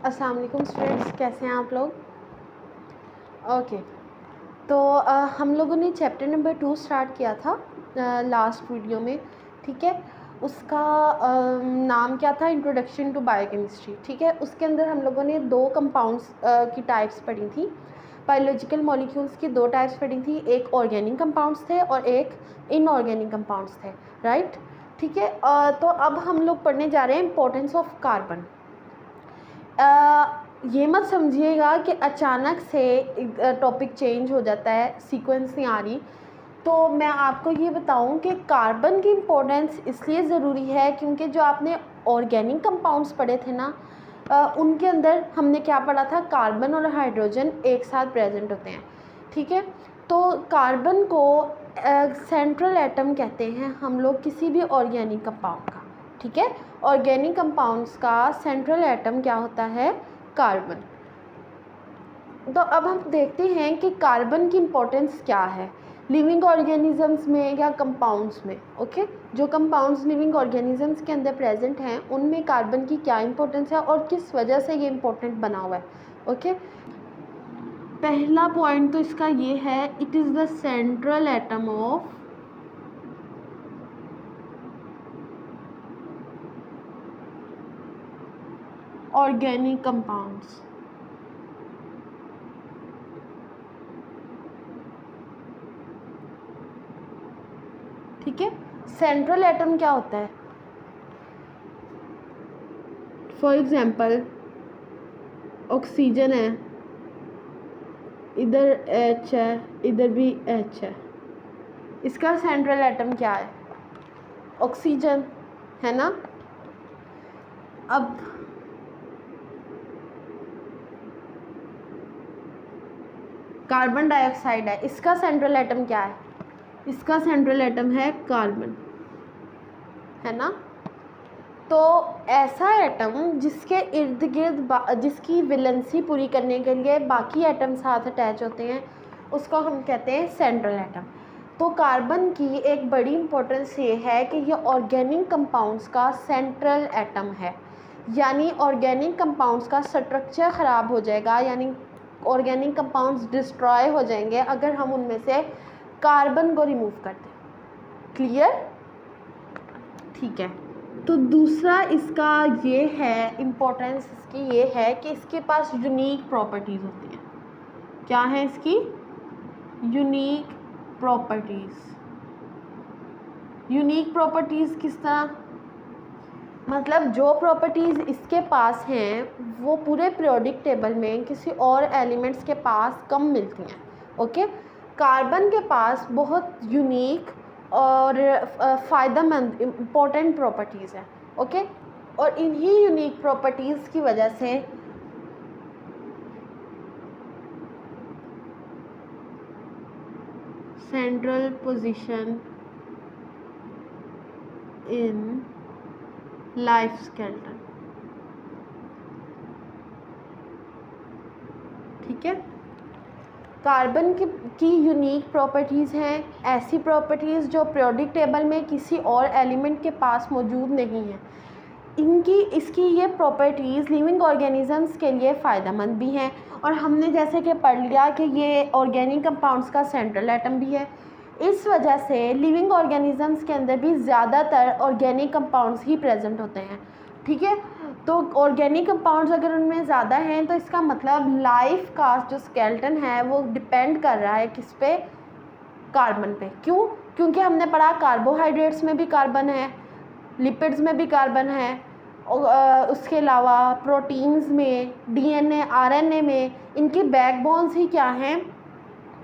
अस्सलाम वालेकुम स्टूडेंट्स, कैसे हैं आप लोग? ओके, तो हम लोगों ने चैप्टर नंबर 2 स्टार्ट किया था लास्ट वीडियो में, ठीक है। उसका नाम क्या था? इंट्रोडक्शन टू बायोकेमिस्ट्री, ठीक है। उसके अंदर हम लोगों ने दो कंपाउंड्स की टाइप्स पढ़ी थी। बायोलॉजिकल मॉलिक्यूल्स की दो टाइप्स पढ़ी थी, एक ऑर्गेनिक कंपाउंड्स थे और एक इनऑर्गेनिक कंपाउंड्स थे, राइट, ठीक है। तो अब हम लोग पढ़ने जा रहे हैं इंपॉर्टेंस ऑफ कार्बन। ये मत समझिएगा कि अचानक से टॉपिक चेंज हो जाता है, सीक्वेंस नहीं आ रही। तो मैं आपको ये बताऊं कि कार्बन की इम्पोर्टेंस इसलिए ज़रूरी है क्योंकि जो आपने ऑर्गेनिक कंपाउंड्स पढ़े थे ना, उनके अंदर हमने क्या पढ़ा था? कार्बन और हाइड्रोजन एक साथ प्रेजेंट होते हैं, ठीक है। तो कार्बन को सेंट्रल एटम कहते हैं हम लोग किसी भी ऑर्गेनिक कंपाउंड का, ठीक है। ऑर्गेनिक कंपाउंड्स का सेंट्रल एटम क्या होता है? कार्बन। तो अब हम देखते हैं कि कार्बन की इम्पोर्टेंस क्या है लिविंग ऑर्गेनिजम्स में या कंपाउंड्स में, ओके। जो कंपाउंड्स लिविंग ऑर्गेनिजम्स के अंदर प्रेजेंट हैं उनमें कार्बन की क्या इम्पोर्टेंस है और किस वजह से ये इम्पोर्टेंट बना हुआ है, ओके। पहला पॉइंट तो इसका ये है, it is the central atom of organic compounds, ठीक है। सेंट्रल एटम क्या होता है? फॉर एग्जाम्पल ऑक्सीजन है, इधर H है, इधर भी H है, इसका सेंट्रल एटम क्या है? ऑक्सीजन, है ना। अब कार्बन डाइऑक्साइड है, इसका सेंट्रल एटम क्या है? इसका सेंट्रल एटम है कार्बन, है ना। तो ऐसा एटम जिसके इर्द गिर्द जिसकी वैलेंसी पूरी करने के लिए बाकी एटम साथ अटैच होते हैं उसको हम कहते हैं सेंट्रल एटम। तो कार्बन की एक बड़ी इंपॉर्टेंस ये है कि ये ऑर्गेनिक कंपाउंड्स का सेंट्रल एटम है, यानी ऑर्गेनिक कंपाउंड्स का स्ट्रक्चर ख़राब हो जाएगा, यानी ऑर्गेनिक कंपाउंड्स डिस्ट्रॉय हो जाएंगे अगर हम उनमें से कार्बन को रिमूव कर दें। क्लियर? ठीक है। तो दूसरा इसका ये है, इम्पोर्टेंस इसकी ये है कि इसके पास यूनिक प्रॉपर्टीज़ होती हैं। क्या है इसकी यूनिक प्रॉपर्टीज़? यूनिक प्रॉपर्टीज़ किस तरह? मतलब जो प्रॉपर्टीज़ इसके पास हैं वो पूरे पीरियोडिक टेबल में किसी और एलिमेंट्स के पास कम मिलती हैं, ओके। कार्बन के पास बहुत यूनिक और फ़ायदेमंद इम्पोर्टेंट प्रॉपर्टीज़ हैं, ओके। और इन्हीं यूनिक प्रॉपर्टीज़ की वजह से central position in life skeleton, ठीक है। कार्बन की यूनिक प्रॉपर्टीज़ हैं, ऐसी प्रॉपर्टीज़ जो पीरियोडिक टेबल में किसी और एलिमेंट के पास मौजूद नहीं है। इसकी ये प्रॉपर्टीज़ लिविंग ऑर्गेनिजम्स के लिए फ़ायदेमंद भी हैं और हमने जैसे कि पढ़ लिया कि ये ऑर्गेनिक कंपाउंड्स का सेंट्रल एटम भी है। इस वजह से लिविंग ऑर्गेनिजम्स के अंदर भी ज़्यादातर ऑर्गेनिक कंपाउंड्स ही प्रेजेंट होते हैं, ठीक है। तो ऑर्गेनिक कंपाउंड्स अगर उनमें ज़्यादा हैं तो इसका मतलब लाइफ का जो स्केलेटन है वो डिपेंड कर रहा है किस पे? कार्बन पे। क्यों? क्योंकि हमने पढ़ा कार्बोहाइड्रेट्स में भी कार्बन है, लिपिड्स में भी कार्बन है, और उसके अलावा प्रोटीन्स में, डीएनए आरएनए में, इनकी बैकबोन्स ही क्या हैं?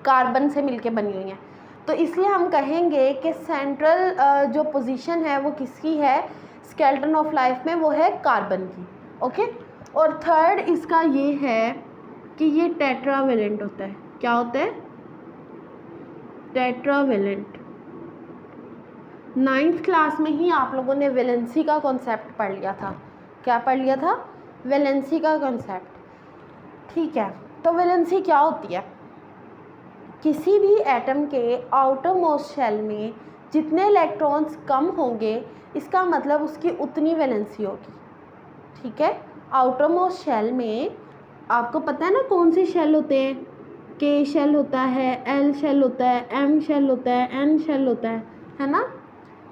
कार्बन से मिलके बनी हुई हैं। तो इसलिए हम कहेंगे कि सेंट्रल जो पोजीशन है वो किसकी है स्केलेटन ऑफ लाइफ में? वो है कार्बन की, ओके। और थर्ड इसका ये है कि ये टेट्रावेलेंट होता है। क्या होता है? टेट्रावेलेंट। 9th क्लास में ही आप लोगों ने वैलेंसी का कॉन्सेप्ट पढ़ लिया था। क्या पढ़ लिया था? वैलेंसी का कॉन्सेप्ट, ठीक है। तो वैलेंसी क्या होती है? किसी भी एटम के आउटर मोस्ट शेल में जितने इलेक्ट्रॉन्स कम होंगे इसका मतलब उसकी उतनी वैलेंसी होगी, ठीक है। आउटर मोस्ट शेल में आपको पता है ना कौन से शेल होते हैं, के शेल होता है, एल शेल होता है, एम शेल होता है, एन शेल होता है ना,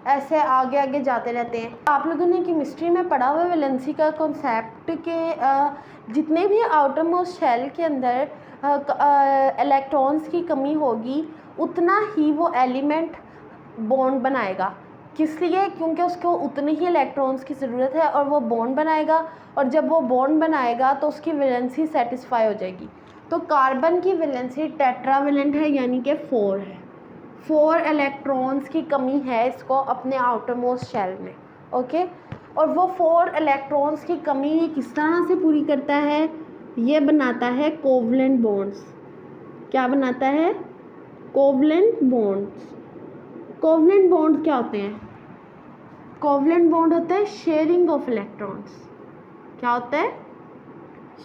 ऐसे आगे आगे जाते रहते हैं। आप लोगों ने केमिस्ट्री में पढ़ा हुआ वैलेंसी का कॉन्सेप्ट के जितने भी आउटर मोस्ट शेल के अंदर इलेक्ट्रॉन्स की कमी होगी उतना ही वो एलिमेंट बॉन्ड बनाएगा। किस लिए? क्योंकि उसको उतने ही इलेक्ट्रॉन्स की ज़रूरत है और वो बॉन्ड बनाएगा, और जब वो बॉन्ड बनाएगा तो उसकी वैलेंसी सेटिस्फाई हो जाएगी। तो कार्बन की वैलेंसी टेट्रावेलेंट है, यानी कि 4 है। 4 इलेक्ट्रॉन्स की कमी है इसको अपने आउटर मोस्ट शेल में, ओके। और वो 4 इलेक्ट्रॉन्स की कमी किस तरह से पूरी करता है? ये बनाता है कोवलेंट बॉन्ड्स। क्या बनाता है? Covalent bonds. कोवलेंट बॉन्ड क्या होते हैं? कोवलेंट बॉन्ड होता है शेयरिंग ऑफ इलेक्ट्रॉन्स। क्या होता है?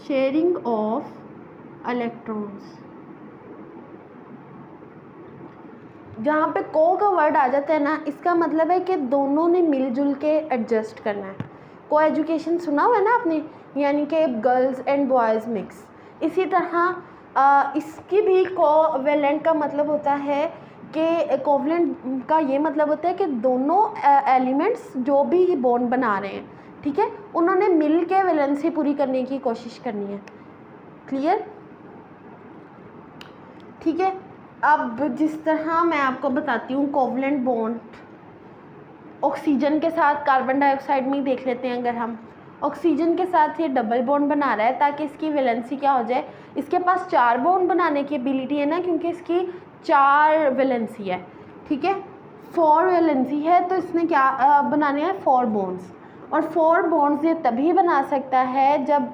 Sharing of electrons. जहाँ पे को का वर्ड आ जाता है ना, इसका मतलब है कि दोनों ने मिलजुल के एडजस्ट करना है। को एजुकेशन सुना हुआ है ना आपने, यानी कि गर्ल्स एंड बॉयज़ मिक्स। इसी तरह इसकी भी कोवेलेंट का मतलब होता है कि कोवेलेंट का ये मतलब होता है कि दोनों एलिमेंट्स जो भी बॉन्ड बना रहे हैं, ठीक है, उन्होंने मिल के वैलेंसी पूरी करने की कोशिश करनी है। क्लियर? ठीक है। अब जिस तरह मैं आपको बताती हूँ कोवलेंट बॉन्ड ऑक्सीजन के साथ कार्बन डाइऑक्साइड में ही देख लेते हैं। अगर हम ऑक्सीजन के साथ ये डबल बॉन्ड बना रहा है ताकि इसकी वैलेंसी क्या हो जाए, इसके पास 4 बॉन्ड बनाने की एबिलिटी है ना, क्योंकि इसकी 4 वैलेंसी है, ठीक है, 4 वैलेंसी है, तो इसने क्या बनाने हैं? 4 बॉन्ड्स। और 4 बॉन्ड्स ये तभी बना सकता है जब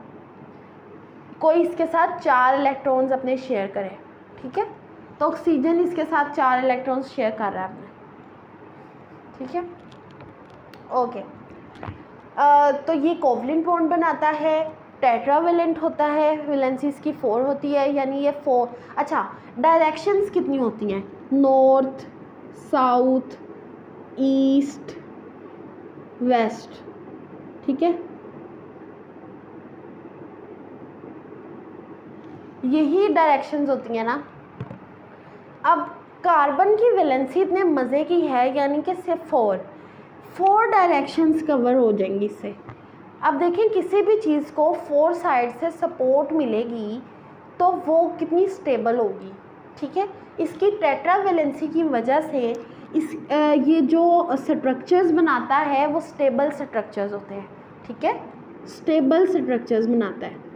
कोई इसके साथ 4 इलेक्ट्रॉन्स अपने शेयर करे, ठीक है। तो ऑक्सीजन इसके साथ 4 इलेक्ट्रॉन्स शेयर कर रहा है अपने, ठीक है, ओके। तो ये कोवलेंट बॉन्ड बनाता है, टेट्रावेलेंट होता है, वैलेंसी इसकी 4 होती है, यानी ये 4। अच्छा, डायरेक्शंस कितनी होती हैं? नॉर्थ, साउथ, ईस्ट, वेस्ट, ठीक है, यही डायरेक्शंस होती हैं ना। अब कार्बन की वैलेंसी इतने मज़े की है, यानी कि सिर्फ 4 डायरेक्शंस कवर हो जाएंगी इससे। अब देखें, किसी भी चीज़ को 4 साइड से सपोर्ट मिलेगी तो वो कितनी स्टेबल होगी, ठीक है। इसकी टेट्रा वैलेंसी की वजह से ये जो स्ट्रक्चर्स बनाता है वो स्टेबल स्ट्रक्चर्स होते हैं, ठीक है, स्टेबल स्ट्रक्चर्स बनाता है।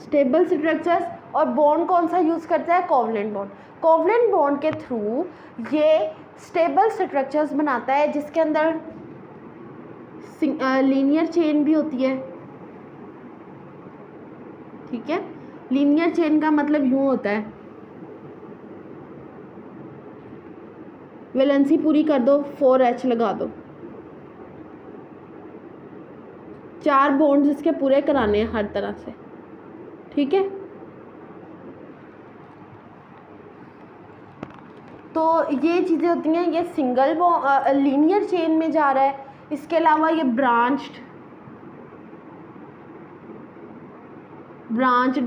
Stable structures. और बॉन्ड कौन सा यूज़ करता है? Covalent bond. कोवलेंट बॉन्ड के थ्रू ये स्टेबल स्ट्रक्चर्स बनाता है जिसके अंदर लीनियर चेन भी होती है, ठीक है। लीनियर चेन का मतलब यूँ होता है, वैलेंसी पूरी कर दो, 4H लगा दो, 4 बॉन्ड्स इसके पूरे कराने हैं हर तरह से, ठीक है। तो ये चीज़ें होती हैं, ये सिंगल लीनियर चेन में जा रहा है। इसके अलावा ये ब्रांच्ड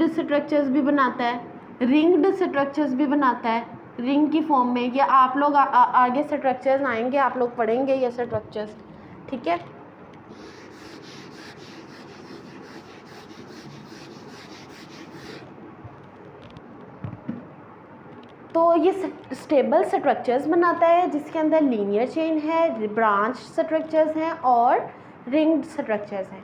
स्ट्रक्चर्स भी बनाता है, रिंग्ड स्ट्रक्चर्स भी बनाता है, रिंग की फॉर्म में। ये आप लोग आगे स्ट्रक्चर्स आएंगे, आप लोग पढ़ेंगे ये स्ट्रक्चर्स, ठीक है। तो ये स्टेबल स्ट्रक्चर्स बनाता है जिसके अंदर लीनियर चेन है, ब्रांच स्ट्रक्चर्स हैं और रिंग्ड स्ट्रक्चर्स हैं,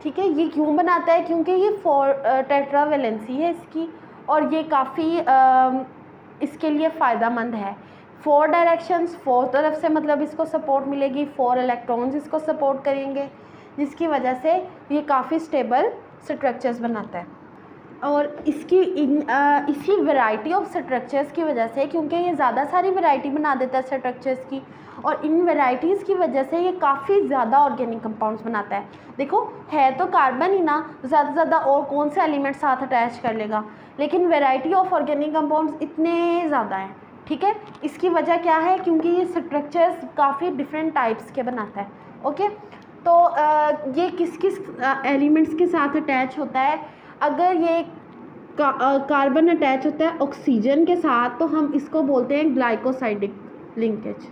ठीक है। ये क्यों बनाता है? क्योंकि ये 4 टेट्रा वैलेंसी है इसकी, और ये काफ़ी इसके लिए फ़ायदा मंद है। 4 डायरेक्शंस, 4 तरफ से मतलब इसको सपोर्ट मिलेगी, 4 इलेक्ट्रॉन्स इसको सपोर्ट करेंगे, जिसकी वजह से ये काफ़ी स्टेबल स्ट्रक्चर्स बनाता है। और इसकी इसी वैरायटी ऑफ स्ट्रक्चर्स की वजह से, क्योंकि ये ज़्यादा सारी वैरायटी बना देता है स्ट्रक्चर्स की, और इन वैरायटीज़ की वजह से ये काफ़ी ज़्यादा ऑर्गेनिक कंपाउंड्स बनाता है। देखो, है तो कार्बन ही ना, ज़्यादा से ज़्यादा और कौन से एलिमेंट साथ अटैच कर लेगा, लेकिन वैरायटी ऑफ ऑर्गेनिक कंपाउंड्स इतने ज़्यादा हैं, ठीक है। इसकी वजह क्या है, क्योंकि ये स्ट्रक्चर्स काफ़ी डिफरेंट टाइप्स के बनाता है। ओके, तो ये किस किस एलिमेंट्स के साथ अटैच होता है? अगर ये कार्बन अटैच होता है ऑक्सीजन के साथ तो हम इसको बोलते हैं ग्लाइकोसाइडिक लिंकेज।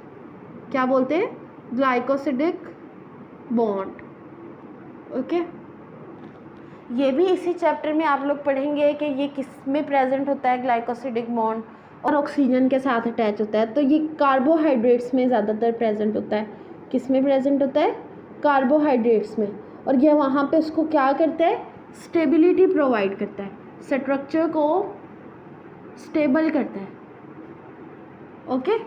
क्या बोलते हैं? Glycosidic bond. ओके, ये भी इसी चैप्टर में आप लोग पढ़ेंगे कि ये किस में प्रेजेंट होता है ग्लाइकोसिडिक बॉन्ड, और ऑक्सीजन के साथ अटैच होता है। तो ये कार्बोहाइड्रेट्स में ज़्यादातर प्रेजेंट होता है। किस में प्रेजेंट होता है? कार्बोहाइड्रेट्स में। और ये वहाँ पे उसको क्या करता है? स्टेबिलिटी प्रोवाइड करता है, स्ट्रक्चर को स्टेबल करता है। ओके,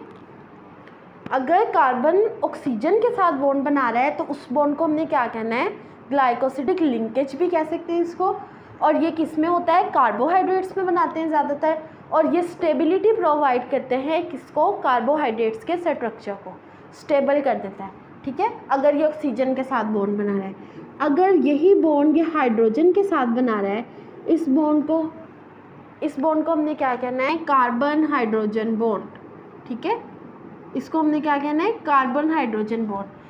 अगर कार्बन ऑक्सीजन के साथ बॉन्ड बना रहा है तो उस बॉन्ड को हमने क्या कहना है? ग्लाइकोसिडिक लिंकेज भी कह सकते हैं इसको। और ये किस में होता है? कार्बोहाइड्रेट्स में बनाते हैं ज़्यादातर, और ये स्टेबिलिटी प्रोवाइड करते हैं किसको? कार्बोहाइड्रेट्स के स्ट्रक्चर को स्टेबल कर देता है। ठीक है, अगर ये ऑक्सीजन के साथ बॉन्ड बना रहा है। अगर यही बॉन्ड ये हाइड्रोजन के साथ बना रहा है, इस बॉन्ड को हमने क्या कहना है? Carbon hydrogen bond. ठीक है, इसको हमने क्या कहना है? Carbon hydrogen bond.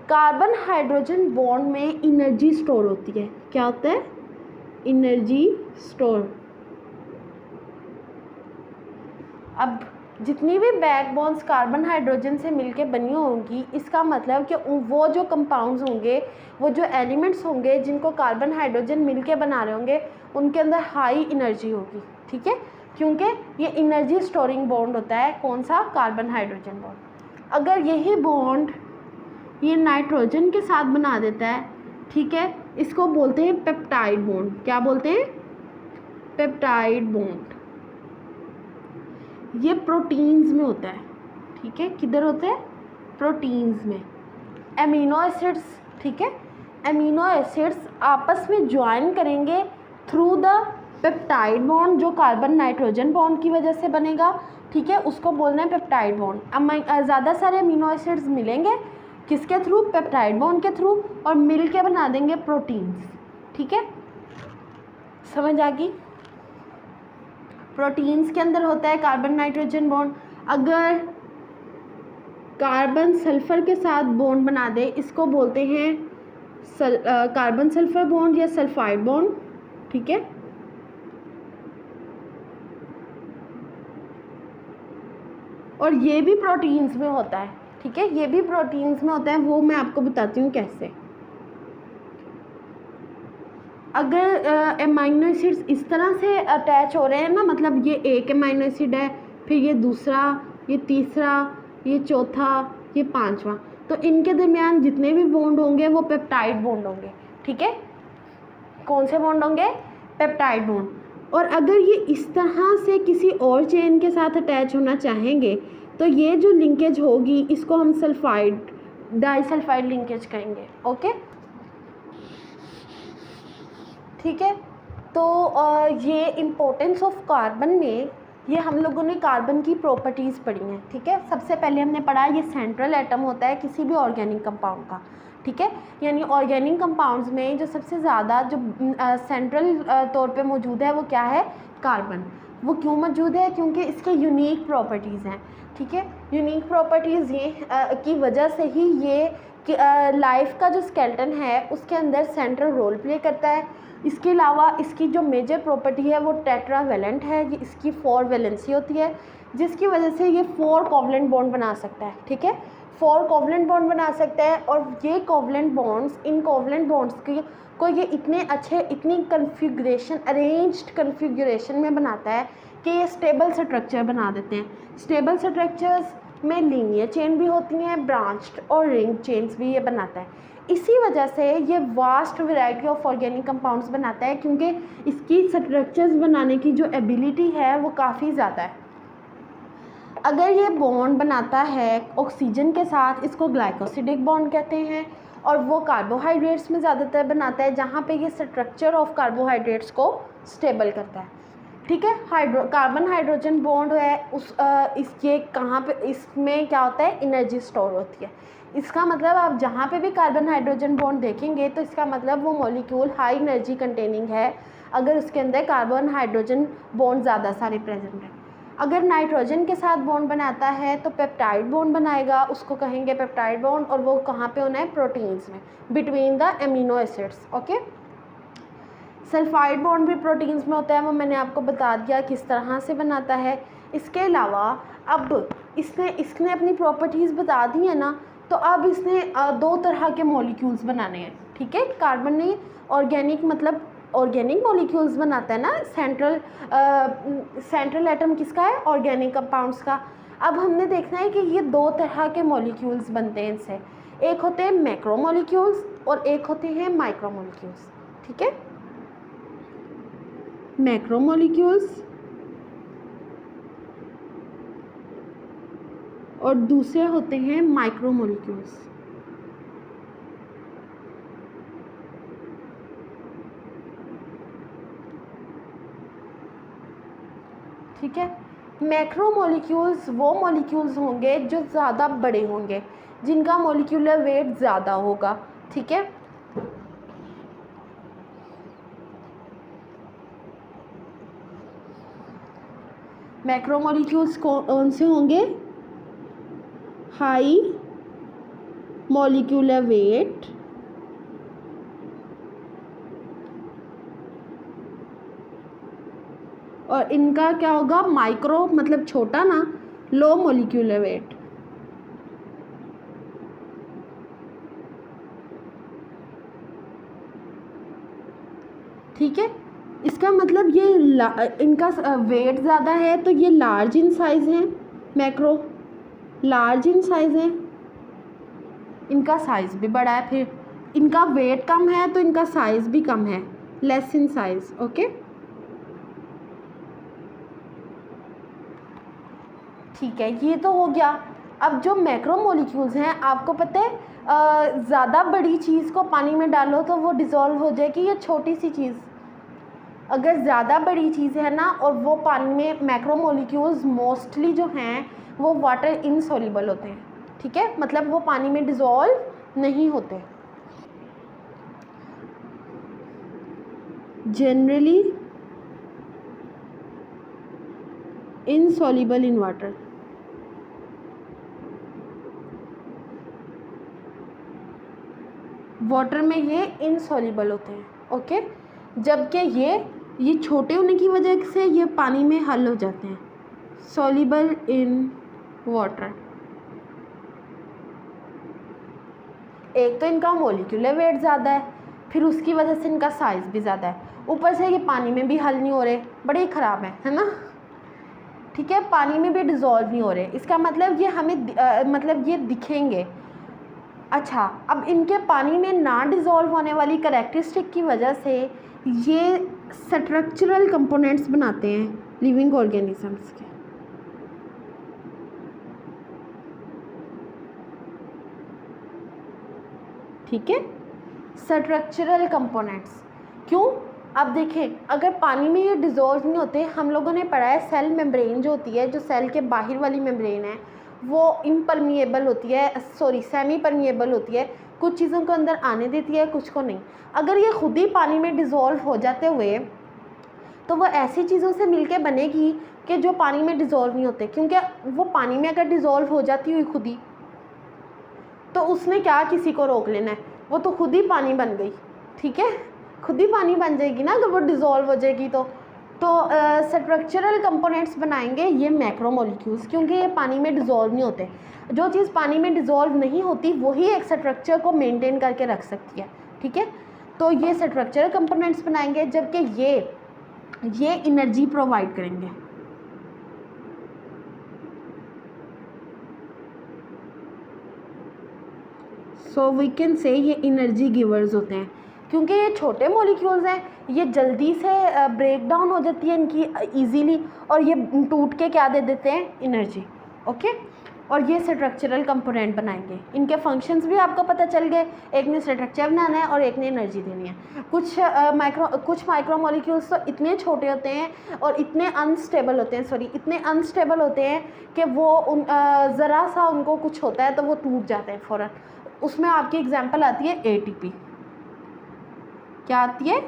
Carbon hydrogen bond में एनर्जी स्टोर होती है। क्या होता है? Energy store. अब जितनी भी बैकबोन्स कार्बन हाइड्रोजन से मिलके बनी होंगी, इसका मतलब कि वो जो कंपाउंड्स होंगे, वो जो एलिमेंट्स होंगे जिनको कार्बन हाइड्रोजन मिलके बना रहे होंगे, उनके अंदर हाई एनर्जी होगी। ठीक है, क्योंकि ये एनर्जी स्टोरिंग बॉन्ड होता है। कौन सा? Carbon hydrogen bond. अगर यही बॉन्ड ये नाइट्रोजन के साथ बना देता है, ठीक है, इसको बोलते हैं पेप्टाइड बॉन्ड। क्या बोलते हैं? Peptide bond. ये प्रोटीन्स में होता है। ठीक है, किधर होता है? प्रोटीन्स में। एमिनो एसिड्स, ठीक है, एमिनो एसिड्स आपस में ज्वाइन करेंगे थ्रू द पेप्टाइड बॉन्ड, जो कार्बन नाइट्रोजन बॉन्ड की वजह से बनेगा। ठीक है, उसको बोलना है पेप्टाइड बॉन्ड। ज़्यादा सारे अमीनो एसिड्स मिलेंगे किसके थ्रू? पेप्टाइड बॉन्ड के थ्रू, और मिल के बना देंगे प्रोटीन्स। ठीक है, समझ आ गई? प्रोटीन्स के अंदर होता है कार्बन नाइट्रोजन बॉन्ड। अगर कार्बन सल्फर के साथ बॉन्ड बना दे, इसको बोलते हैं कार्बन सल्फर बॉन्ड या सल्फाइड बॉन्ड। ठीक है, और ये भी प्रोटीन्स में होता है। ठीक है, ये भी प्रोटीन्स में होता है, वो मैं आपको बताती हूँ कैसे। अगर एमाइनो एसिड्स इस तरह से अटैच हो रहे हैं ना, मतलब ये एक एमाइनो एसिड है, फिर ये दूसरा, ये तीसरा, ये चौथा, ये पांचवा, तो इनके दरमियान जितने भी बॉन्ड होंगे वो पेप्टाइड बॉन्ड होंगे। ठीक है, कौन से बॉन्ड होंगे? Peptide bond. और अगर ये इस तरह से किसी और चेन के साथ अटैच होना चाहेंगे तो ये जो लिंकेज होगी इसको हम सल्फाइड, डाइसल्फाइड लिंकेज कहेंगे। ओके, ठीक है, तो ये इम्पोर्टेंस ऑफ कार्बन में ये हम लोगों ने कार्बन की प्रॉपर्टीज़ पढ़ी हैं। ठीक है, सबसे पहले हमने पढ़ा ये सेंट्रल एटम होता है किसी भी ऑर्गेनिक कंपाउंड का। ठीक है, यानी ऑर्गेनिक कंपाउंड्स में जो सबसे ज़्यादा जो सेंट्रल तौर पे मौजूद है वो क्या है? कार्बन। वो क्यों मौजूद है? क्योंकि इसके यूनिक प्रॉपर्टीज़ हैं। ठीक है, यूनिक प्रॉपर्टीज़ ये की वजह से ही ये कि लाइफ का जो स्केलेटन है उसके अंदर सेंट्रल रोल प्ले करता है। इसके अलावा इसकी जो मेजर प्रॉपर्टी है वो टेट्रावेलेंट है, ये इसकी 4 वैलेंसी होती है, जिसकी वजह से ये 4 कोवलेंट बॉन्ड बना सकता है। ठीक है, 4 कोवलेंट बॉन्ड बना सकता है, और ये कोवलेंट बॉन्ड्स, इन कोवलेंट बॉन्ड्स की को ये इतने अच्छे, इतनी कन्फिगरेशन, अरेंज्ड कन्फिगरेशन में बनाता है कि ये स्टेबल स्ट्रक्चर बना देते हैं। स्टेबल स्ट्रक्चर्स में लीनियर चेन भी होती हैं, ब्रांच्ड और रिंग चेन्स भी ये बनाता है। इसी वजह से ये vast variety of organic compounds बनाता है, क्योंकि इसकी स्ट्रक्चर्स बनाने की जो एबिलिटी है वो काफ़ी ज़्यादा है। अगर ये बॉन्ड बनाता है ऑक्सीजन के साथ, इसको ग्लाइकोसिडिक बॉन्ड कहते हैं, और वो कार्बोहाइड्रेट्स में ज़्यादातर बनाता है, जहाँ पे ये स्ट्रक्चर ऑफ कार्बोहाइड्रेट्स को स्टेबल करता है। ठीक है, कार्बन हाइड्रोजन बॉन्ड है इसके कहाँ पे, इसमें क्या होता है? एनर्जी स्टोर होती है। इसका मतलब आप जहाँ पे भी कार्बन हाइड्रोजन बॉन्ड देखेंगे तो इसका मतलब वो मॉलिक्यूल हाई एनर्जी कंटेनिंग है, अगर उसके अंदर कार्बन हाइड्रोजन बॉन्ड ज़्यादा सारे प्रेजेंट है। अगर नाइट्रोजन के साथ बॉन्ड बनाता है तो पेप्टाइड बॉन्ड बनाएगा, उसको कहेंगे पेप्टाइड बॉन्ड, और वो कहाँ पे होना है, प्रोटीन्स में, between the amino acids. Okay, sulphide bond भी प्रोटीन्स में होता है, वो मैंने आपको बता दिया किस तरह से बनाता है। इसके अलावा अब इसने अपनी प्रॉपर्टीज़ बता दी है ना, तो अब इसने दो तरह के मॉलिक्यूल्स बनाने हैं, ठीक है। कार्बन ने ऑर्गेनिक मतलब ऑर्गेनिक मॉलिक्यूल्स बनाता है ना, सेंट्रल एटम किसका है, ऑर्गेनिक कंपाउंड्स का। अब हमने देखना है कि ये दो तरह के मॉलिक्यूल्स बनते हैं इनसे, एक होते हैं मैक्रो मॉलिक्यूल्स और एक होते हैं माइक्रो मॉलिक्यूल्स, ठीक है। मैक्रो मॉलिक्यूल्स और दूसरे होते हैं माइक्रो मॉलिक्यूल्स। ठीक है, मैक्रो मॉलिक्यूल्स वो मॉलिक्यूल्स होंगे जो ज़्यादा बड़े होंगे, जिनका मॉलिक्यूलर वेट ज़्यादा होगा, ठीक है। मैक्रो मॉलिक्यूल्स कौन से होंगे, हाई मॉलिक्यूलर वेट और इनका क्या होगा, माइक्रो मतलब छोटा ना, लो मॉलिक्यूलर वेट। ठीक है, इसका मतलब ये इनका वेट ज़्यादा है तो ये लार्ज इन साइज़ हैं, मैक्रो लार्ज इन साइज़ है, इनका साइज़ भी बड़ा है, फिर इनका वेट कम है तो इनका साइज़ भी कम है, लेस इन साइज़। ओके, ठीक है, ये तो हो गया। अब जो मैक्रो मॉलिक्यूल्स हैं, आपको पता है ज़्यादा बड़ी चीज़ को पानी में डालो तो वो डिज़ोल्व हो जाएगी, ये छोटी सी चीज़ अगर ज़्यादा बड़ी चीज़ है ना और वो पानी में, मैक्रो मॉलिक्यूल्स मोस्टली जो हैं वो वाटर इनसॉल्युबल होते हैं, ठीक है, मतलब वो पानी में डिज़ोल्व नहीं होते, generally insoluble in water. Water में ये इनसॉल्युबल होते हैं, ओके, जबकि ये छोटे होने की वजह से ये पानी में हल हो जाते हैं, सॉल्युबल इन वाटर। एक तो इनका मॉलिक्यूलर वेट ज़्यादा है, फिर उसकी वजह से इनका साइज़ भी ज़्यादा है, ऊपर से ये पानी में भी हल नहीं हो रहे, बड़े ही ख़राब है ना, ठीक है, पानी में भी डिज़ोल्व नहीं हो रहे, इसका मतलब ये हमें मतलब ये दिखेंगे। अच्छा, अब इनके पानी में ना डिज़ोल्व होने वाली करैक्टरिस्टिक की वजह से ये स्ट्रक्चरल कंपोनेंट्स बनाते हैं लिविंग ऑर्गेनिजम्स के, ठीक है, स्ट्रक्चरल कंपोनेंट्स। क्यों, अब देखें, अगर पानी में ये डिज़ोल्व नहीं होते, हम लोगों ने पढ़ा है सेल मेम्ब्रेन जो होती है, जो सेल के बाहर वाली मेम्ब्रेन है वो इम्परमिएबल होती है, सॉरी सेमी परमिएबल होती है, कुछ चीज़ों को अंदर आने देती है, कुछ को नहीं। अगर ये खुद ही पानी में डिज़ोल्व हो जाते हुए तो वो ऐसी चीज़ों से मिलके बनेगी कि जो पानी में डिज़ोल्व नहीं होते, क्योंकि वो पानी में अगर डिज़ोल्व हो जाती हुई खुद ही, तो उसने क्या किसी को रोक लेना है, वो तो खुद ही पानी बन गई, ठीक है, खुद ही पानी बन जाएगी ना अगर वो डिज़ोल्व हो जाएगी तो स्ट्रक्चरल कंपोनेंट्स बनाएंगे ये मैक्रो मॉलिक्यूल्स, क्योंकि ये पानी में डिज़ोल्व नहीं होते। जो चीज़ पानी में डिज़ोल्व नहीं होती वही एक स्ट्रक्चर को मेंटेन करके रख सकती है, ठीक है, तो ये स्ट्रक्चरल कंपोनेंट्स बनाएंगे, जबकि ये एनर्जी प्रोवाइड करेंगे। सो वी कैन से ये एनर्जी गिवर्स होते हैं, क्योंकि ये छोटे मॉलिक्यूल्स हैं, ये जल्दी से ब्रेक डाउन हो जाती है इनकी इजीली, और ये टूट के क्या दे देते हैं, एनर्जी। ओके, और ये स्ट्रक्चरल कंपोनेंट बनाएंगे, इनके फंक्शंस भी आपको पता चल गए, एक ने स्ट्रक्चर बनाना है और एक ने एनर्जी देनी है। कुछ माइक्रो मॉलिक्यूल्स तो इतने छोटे होते हैं और इतने अनस्टेबल होते हैं कि वो ज़रा सा उनको कुछ होता है तो वो टूट जाते हैं फ़ौरन। उसमें आपकी एग्जांपल आती है ATP। क्या आती है,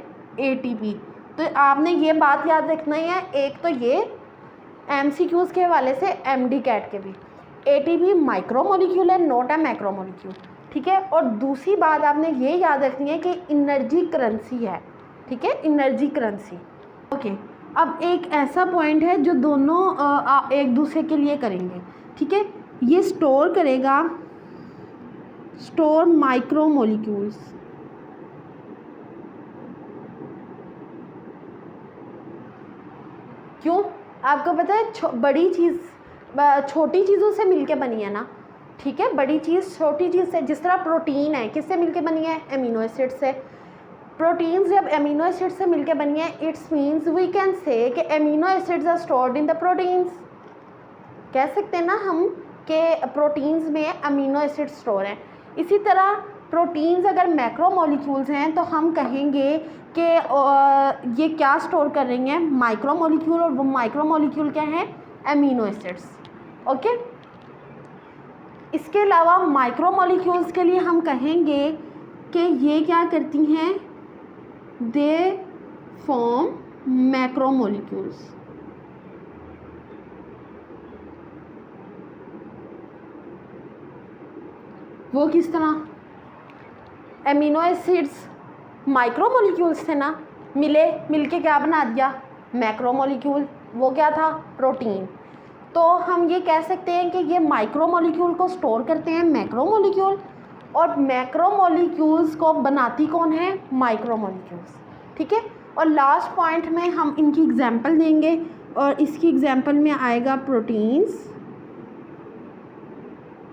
ATP। तो आपने ये बात याद रखना ही है, एक तो ये MCQs के हवाले से MD कैट के भी, ATP माइक्रोमोलिक्यूल है, नॉट अ मैक्रोमोलिक्यूल, ठीक है। और दूसरी बात आपने ये याद रखनी है कि एनर्जी करेंसी है, ठीक है, एनर्जी करेंसी। ओके, अब एक ऐसा पॉइंट है जो दोनों एक दूसरे के लिए करेंगे, ठीक है। ये स्टोर करेगा, स्टोर माइक्रोमोलिक्यूल्स, क्यों? आपको पता है बड़ी चीज़ छोटी चीज़ों से मिलके बनी है ना, ठीक है। बड़ी चीज़ छोटी चीज़ से, जिस तरह प्रोटीन है किससे मिलके बनी है? एमिनो एसिड से। प्रोटीन्स जब एमिनो एसिड से मिलके बनी है, it's means we can say कि amino acids are stored in the proteins. कह सकते हैं ना हम कि प्रोटीन्स में अमीनो एसिड स्टोर हैं। इसी तरह प्रोटीन्स अगर मैक्रोमोलिक्यूल्स हैं तो हम कहेंगे कि ये क्या स्टोर कर रही हैं? माइक्रोमोलिक्यूल, और वो माइक्रोमोलिक्यूल क्या हैं? Amino acids. ओके, इसके अलावा माइक्रोमोलिक्यूल्स के लिए हम कहेंगे कि ये क्या करती हैं? They form macromolecules. वो किस तरह? एमिनो एसिड्स माइक्रोमोलिक्यूल्स थे ना, मिलके क्या बना दिया? मैक्रोमोलिक्यूल। वो क्या था? प्रोटीन। तो हम ये कह सकते हैं कि ये माइक्रोमोलिक्यूल को स्टोर करते हैं मैक्रोमोलिक्यूल, और मैक्रोमोलिक्यूल्स को बनाती कौन है? माइक्रोमोलिक्यूल्स, ठीक है। और लास्ट पॉइंट में हम इनकी एग्जांपल देंगे, और इसकी एग्जांपल में आएगा प्रोटीन्स,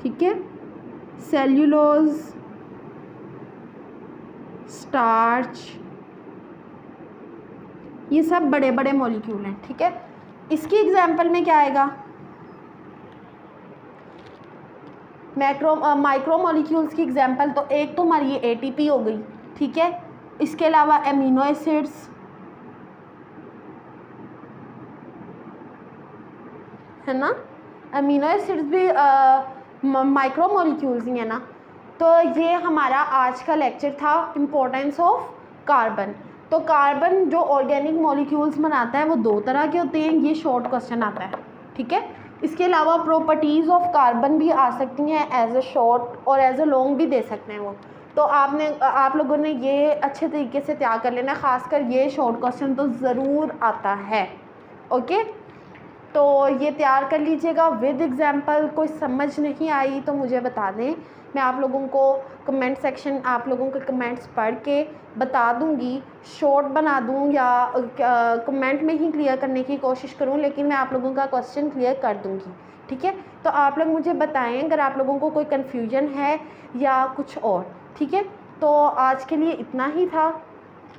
ठीक है, सेल्यूलोज, स्टार्च, ये सब बड़े बड़े मॉलिक्यूल हैं, ठीक है। इसकी एग्जांपल में क्या आएगा? माइक्रोमोलिक्यूल्स की एग्जांपल तो एक तो हमारी ये ATP हो गई, ठीक है। इसके अलावा एमिनो एसिड्स है ना, अमीनो एसिड्स भी माइक्रोमोलिक्यूल्स ही है ना। तो ये हमारा आज का लेक्चर था, इम्पोर्टेंस ऑफ कार्बन। तो कार्बन जो ऑर्गेनिक मॉलिक्यूल्स बनाता है वो दो तरह के होते हैं, ये शॉर्ट क्वेश्चन आता है, ठीक है। इसके अलावा प्रॉपर्टीज़ ऑफ कार्बन भी आ सकती हैं एज ए शॉर्ट, और एज ए लॉन्ग भी दे सकते हैं वो। तो आप लोगों ने ये अच्छे तरीके से तैयार कर लेना, ख़ासकर ये शॉर्ट क्वेश्चन तो ज़रूर आता है। ओके, तो ये तैयार कर लीजिएगा विद एग्जांपल। कोई समझ नहीं आई तो मुझे बता दें, मैं आप लोगों को कमेंट सेक्शन, आप लोगों के कमेंट्स पढ़ के बता दूंगी, शॉर्ट बना दूं या कमेंट में ही क्लियर करने की कोशिश करूं, लेकिन मैं आप लोगों का क्वेश्चन क्लियर कर दूंगी, ठीक है। तो आप लोग मुझे बताएं अगर आप लोगों को कोई कन्फ्यूजन है या कुछ और, ठीक है। तो आज के लिए इतना ही था,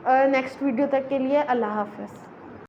नेक्स्ट वीडियो तक के लिए अल्लाह हाफ़िज़।